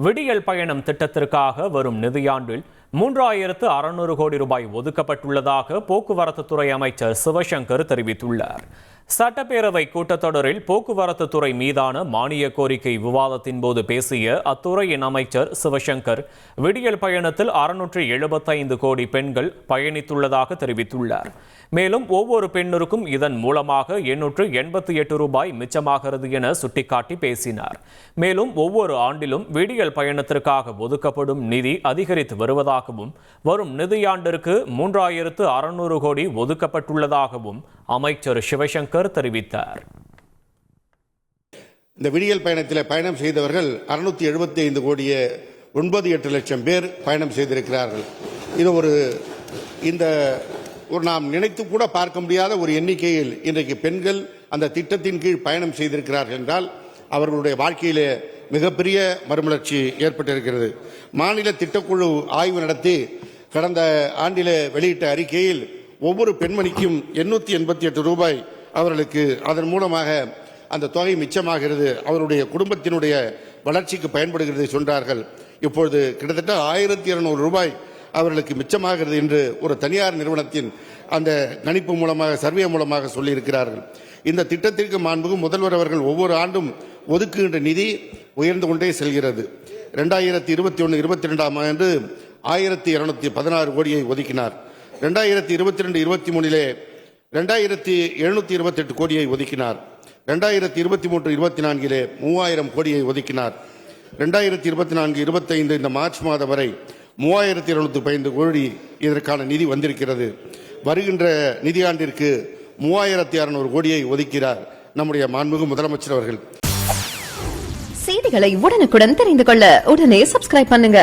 விடியல் பயணம் திட்டத்திற்காக வரும் நிதியாண்டில் 3600 கோடி ரூபாய் ஒதுக்கப்பட்டுள்ளதாக போக்குவரத்து துறை அமைச்சர் சிவசங்கர் தெரிவித்துள்ளார். சட்டப்பேரவை கூட்டத்தொடரில் போக்குவரத்து துறை மீதான மானிய கோரிக்கை விவாதத்தின் போது பேசிய அத்துறையின் அமைச்சர் சிவசங்கர், விடியல் பயணத்தில் 675 கோடி பெண்கள் பயணித்துள்ளதாக தெரிவித்துள்ளார். மேலும் ஒவ்வொரு பெண்ணிற்கும் இதன் மூலமாக 888 ரூபாய் மிச்சமாகிறது என சுட்டிக்காட்டி பேசினார். மேலும் ஒவ்வொரு ஆண்டிலும் விடியல் பயணத்திற்காக ஒதுக்கப்படும் நிதி அதிகரித்து வருவதாகவும் வரும் நிதியாண்டிற்கு 3600 கோடி ஒதுக்கப்பட்டுள்ளதாகவும் அமைச்சர் சிவசங்கர் தெரிவித்தார். இந்த விடியல் பயணத்தில் பயணம் செய்தவர்கள் 675 கோடியே 98 லட்சம் பேர் பயணம் செய்திருக்கிறார்கள். இது ஒரு நாம் நினைத்து கூட பார்க்க முடியாத ஒரு எண்ணிக்கையில் இன்றைக்கு பெண்கள் அந்த திட்டத்தின் கீழ் பயணம் செய்திருக்கிறார்கள் என்றால் அவர்களுடைய வாழ்க்கையிலே மிகப்பெரிய மறுமலர்ச்சி ஏற்பட்டிருக்கிறது. மாநில திட்டக்குழு ஆய்வு நடத்தி கடந்த ஆண்டிலே வெளியிட்ட அறிக்கையில் ஒவ்வொரு பெண்மணிக்கும் 888 ரூபாய் அவர்களுக்கு அதன் மூலமாக அந்த தொகை மிச்சமாகிறது, அவருடைய குடும்பத்தினுடைய வளர்ச்சிக்கு பயன்படுகிறது சொன்னார்கள். இப்பொழுது கிட்டத்தட்ட 1200 ரூபாய் அவர்களுக்கு மிச்சமாகிறது என்று ஒரு தனியார் நிறுவனத்தின் அந்த கணிப்பு மூலமாக சர்வே மூலமாக சொல்லியிருக்கிறார்கள். இந்த திட்டத்திற்கு மாண்புமிகு முதல்வர் அவர்கள் ஒவ்வொரு ஆண்டும் ஒதுக்குகின்ற நிதி உயர்ந்து கொண்டே செல்கிறது. 2021-22 ஆண்டு 1216 கோடியை ஒதுக்கினார். 2022-23 2728 கோடியை ஒதுக்கினார். 2023-24 3000 கோடியை ஒதுக்கினார். 2024-25 இந்த மார்ச் மாதம் வரை 3215 கோடி இதற்கான நிதி வந்திருக்கிறது. வருகின்ற நிதியாண்டிற்கு 3600 கோடியை ஒதுக்கிறார் நம்முடைய மாண்புமிகு முதலமைச்சர் அவர்கள். செய்திகளை உடனுக்குடன் தெரிந்து கொள்ள உடனே சப்ஸ்கிரைப் பண்ணுங்க.